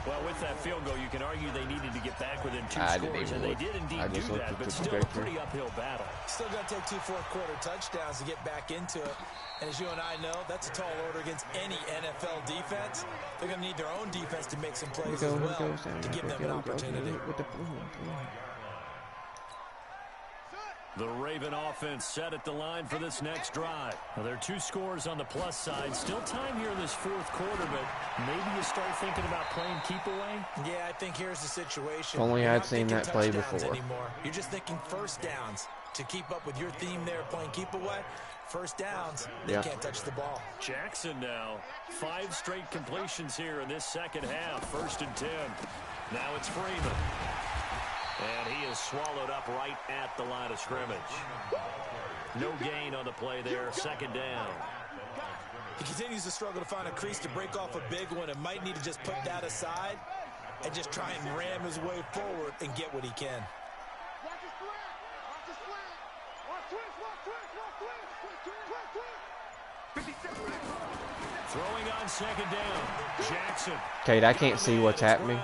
Well, with that field goal, you can argue they needed to get back within 2 scores, and they did indeed do that, but still a pretty uphill battle. Still got to take 2 fourth-quarter touchdowns to get back into it. And as you and I know, that's a tall order against any NFL defense. They're going to need their own defense to make some plays as well to give them an opportunity. The Raven offense set at the line for this next drive. Well, there are 2 scores on the plus side. Still time here in this 4th quarter, but maybe you start thinking about playing keep away? Yeah, I think here's the situation. Only I'd seen that play before. Anymore. You're just thinking first downs. To keep up with your theme there, playing keep away, first downs, they can't touch the ball. Jackson now. 5 straight completions here in this 2nd half. 1st and 10. Now it's Freeman. And he is swallowed up right at the line of scrimmage. No gain on the play there. 2nd down. He continues to struggle to find a crease to break off a big one and might need to just put that aside and just try and ram his way forward and get what he can. Watch his flat. Watch his flat. Watch twist. Watch twist. Watch twist. Twist. Twist. 57. Throwing on 2nd down. Jackson. Kate, I can't see what's happening.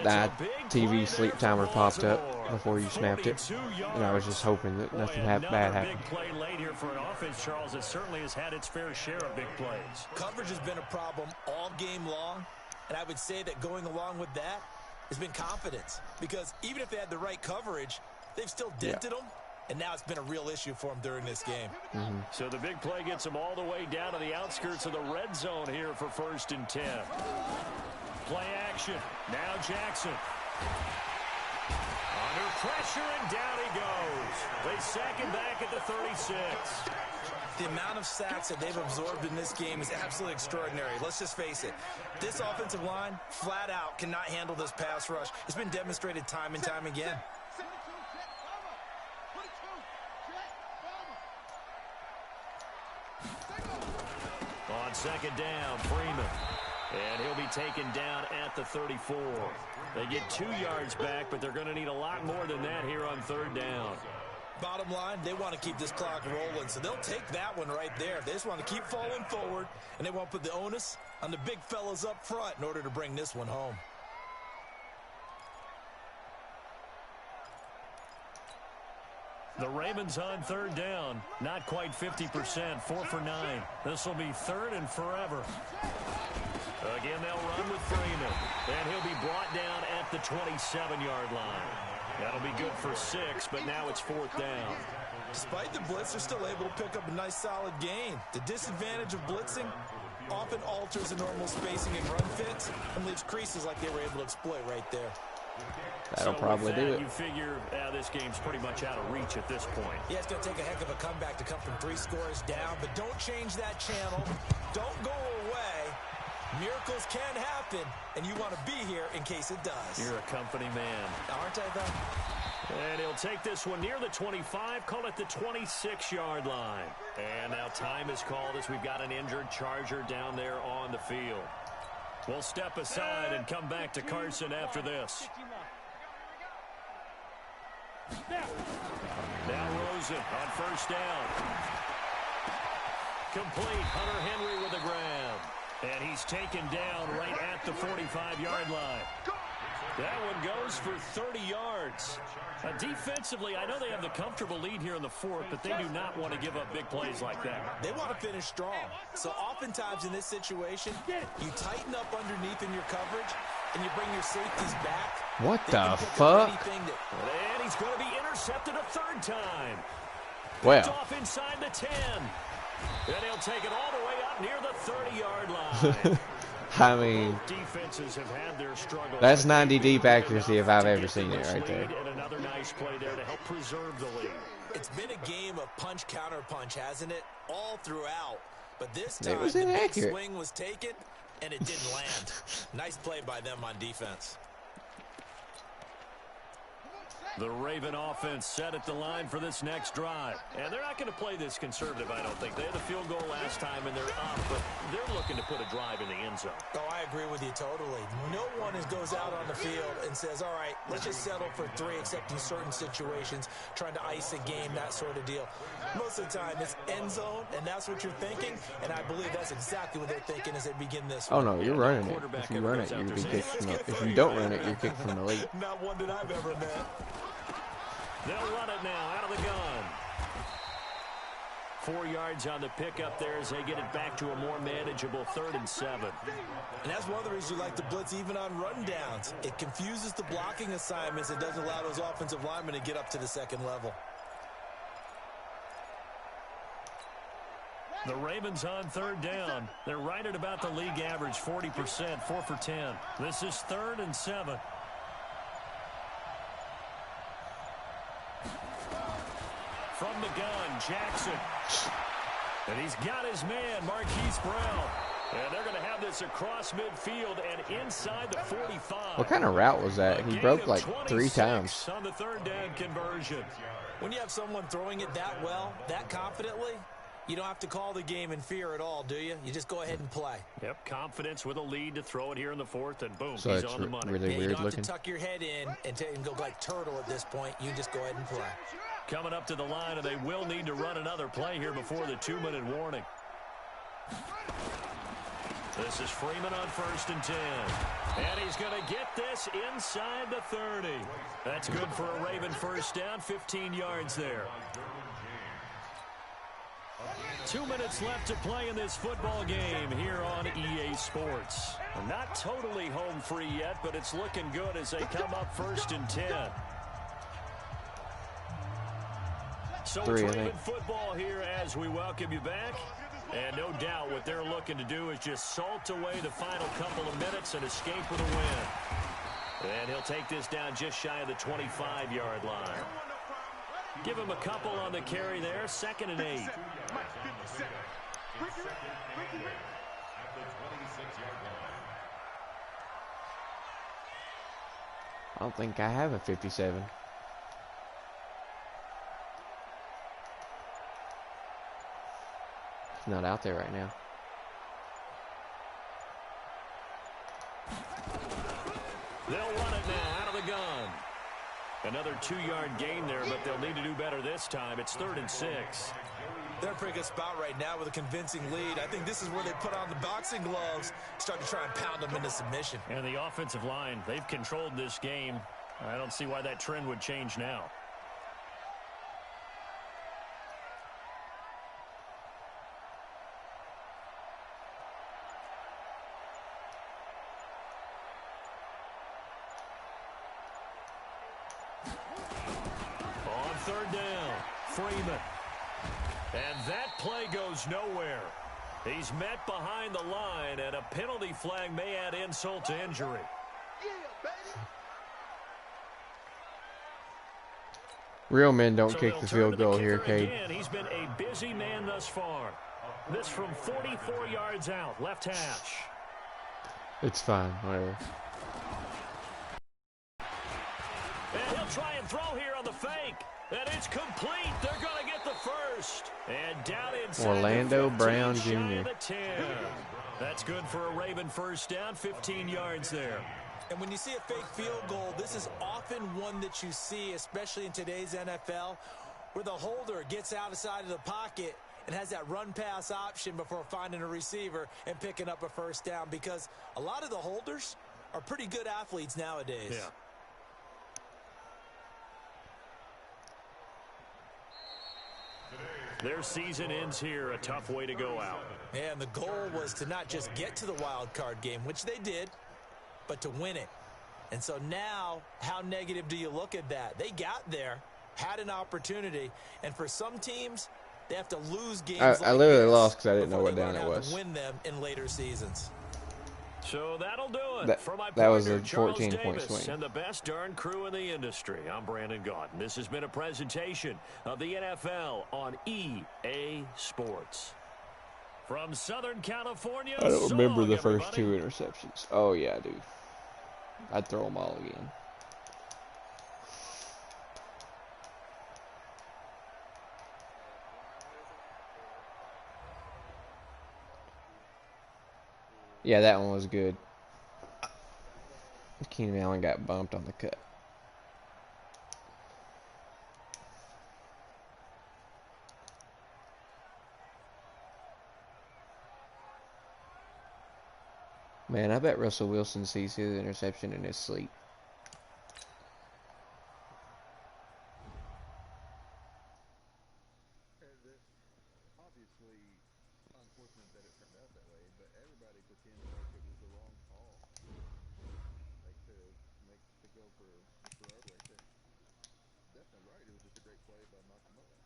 That TV sleep timer popped up before you snapped it, and I was just hoping that nothing bad happened. Big play late here for an offense, Charles, that certainly has had its fair share of big plays. Coverage has been a problem all game long, and I would say that going along with that has been confidence, because even if they had the right coverage, they've still dented them, and now it's been a real issue for them during this game. So the big play gets them all the way down to the outskirts of the red zone here for 1st and 10. Play action. Now Jackson. Under pressure, and down he goes. They sack him back at the 36. The amount of sacks that they've absorbed in this game is absolutely extraordinary. Let's just face it. This offensive line, flat out, cannot handle this pass rush. It's been demonstrated time and time again. On 2nd down, Freeman. And he'll be taken down at the 34. They get 2 yards back, but they're going to need a lot more than that here on 3rd down. Bottom line, they want to keep this clock rolling, so they'll take that one right there. They just want to keep falling forward, and they won't put the onus on the big fellas up front in order to bring this one home. The Ravens on 3rd down. Not quite 50%, 4 for 9. This will be 3rd and forever. Again, they'll run with Freeman. And he'll be brought down at the 27-yard line. That'll be good for 6, but now it's 4th down. Despite the blitz, they're still able to pick up a nice solid gain. The disadvantage of blitzing often alters the normal spacing and run fits and leaves creases like they were able to exploit right there. That'll probably do it. You figure this game's pretty much out of reach at this point. Yeah, it's going to take a heck of a comeback to come from 3 scores down, but don't change that channel. Don't go away. Miracles can happen, and you want to be here in case it does. You're a company man. Aren't I, though? And he'll take this one near the 25, call it the 26-yard line. And now time is called as we've got an injured Charger down there on the field. We'll step aside and come back to Carson after this. Now Rosen on first down. Complete. Hunter Henry with a grab. And he's taken down right at the 45-yard line. That one goes for 30 yards. Defensively, I know they have the comfortable lead here in the fourth, but they do not want to give up big plays like that. They want to finish strong. So oftentimes in this situation, you tighten up underneath in your coverage, and you bring your safeties back. What the fuck? And he's going to be intercepted a third time. Well. Off inside the 10. And he'll take it all the way up near the 30-yard line. I mean, defenses have had their struggles. That's 90 deep accuracy if I've ever seen it right there. And another nice play there to help preserve the lead. It's been a game of punch counter punch, hasn't it? All throughout. But this time it was the big inaccurate. swing was taken and it didn't land. Nice play by them on defense. The Raven offense set at the line for this next drive. And they're not going to play this conservative, I don't think. They had a field goal last time, and they're up, but they're looking to put a drive in the end zone. Oh, I agree with you totally. No one goes out on the field and says, all right, let's just settle for 3, except in certain situations, trying to ice a game, that sort of deal. Most of the time, it's end zone, and that's what you're thinking, and I believe that's exactly what they're thinking as they begin this Oh, one. no, you're running it. If you run it, you'll be kicked from the... If you don't run it, you're kicked from the lead. Not one that I've ever met. They'll run it now out of the gun. 4 yards on the pickup there as they get it back to a more manageable 3rd and 7. And that's one of the reasons you like to blitz even on run downs. It confuses the blocking assignments. It doesn't allow those offensive linemen to get up to the second level. The Ravens on 3rd down. They're right at about the league average, 40%, 4 for 10. This is 3rd and 7. From the gun, Jackson. And he's got his man, Marquise Brown. And they're going to have this across midfield and inside the 45. What kind of route was that? He broke like 3 times. On the 3rd down conversion. When you have someone throwing it that well, that confidently, you don't have to call the game in fear at all, do you? You just go ahead and play. Yep, confidence with a lead to throw it here in the 4th, and boom, so he's on the money. Really yeah, weird you don't looking. have to tuck your head in and go like turtle at this point. You just go ahead and play. Coming up to the line, and they will need to run another play here before the 2-minute warning. This is Freeman on 1st and 10. And he's going to get this inside the 30. That's good for a Raven first down, 15 yards there. 2 minutes left to play in this football game here on EA Sports. Not totally home free yet, but it's looking good as they come up 1st and 10. So it's Raven football here as we welcome you back. And no doubt what they're looking to do is just salt away the final couple of minutes and escape with a win. And he'll take this down just shy of the 25-yard line. Give him a couple on the carry there, 2nd and 8. I don't think I have a 57. It's not out there right now. They'll run it now out of the gun. Another 2-yard gain there, but they'll need to do better this time. It's 3rd and 6. They're in a pretty good spot right now with a convincing lead. I think this is where they put on the boxing gloves, start to try and pound them into submission. And the offensive line, they've controlled this game. I don't see why that trend would change now. On 3rd down, Freeman. And that play goes nowhere. He's met behind the line, and a penalty flag may add insult to injury. Real men don't kick the field goal here, Cade. He's been a busy man thus far. This from 44 yards out, left hash. It's fine, whatever. And he'll try and throw here on the fake. And it's complete. They're going to get the first. And down inside Orlando Brown Jr. That's good for a Raven first down, 15 yards there. And when you see a fake field goal, this is often one that you see, especially in today's NFL, where the holder gets outside of the pocket and has that run-pass option before finding a receiver and picking up a first down, because a lot of the holders are pretty good athletes nowadays. Yeah. Their season ends here, a tough way to go out. And the goal was to not just get to the wild card game, which they did, but to win it. And so now, how negative do you look at that? They got there, had an opportunity, and for some teams, they have to lose games. I literally lost because I didn't know what down it was. To win them in later seasons. So that'll do it. For my that was a Charles 14-point Davis swing. and the best darn crew in the industry. I'm Brandon Gaudin. This has been a presentation of the NFL on EA Sports. From Southern California, I don't remember the everybody. first two interceptions. Oh, yeah, dude. I'd throw them all again. Yeah, that one was good. Keenan Allen got bumped on the cut. Man, I bet Russell Wilson sees his interception in his sleep. Obviously, unfortunate that it turned out that way, but everybody pretends like it was the wrong call. Like to go for Earl right there. Definitely right. It was just a great play by Malcolm Butler.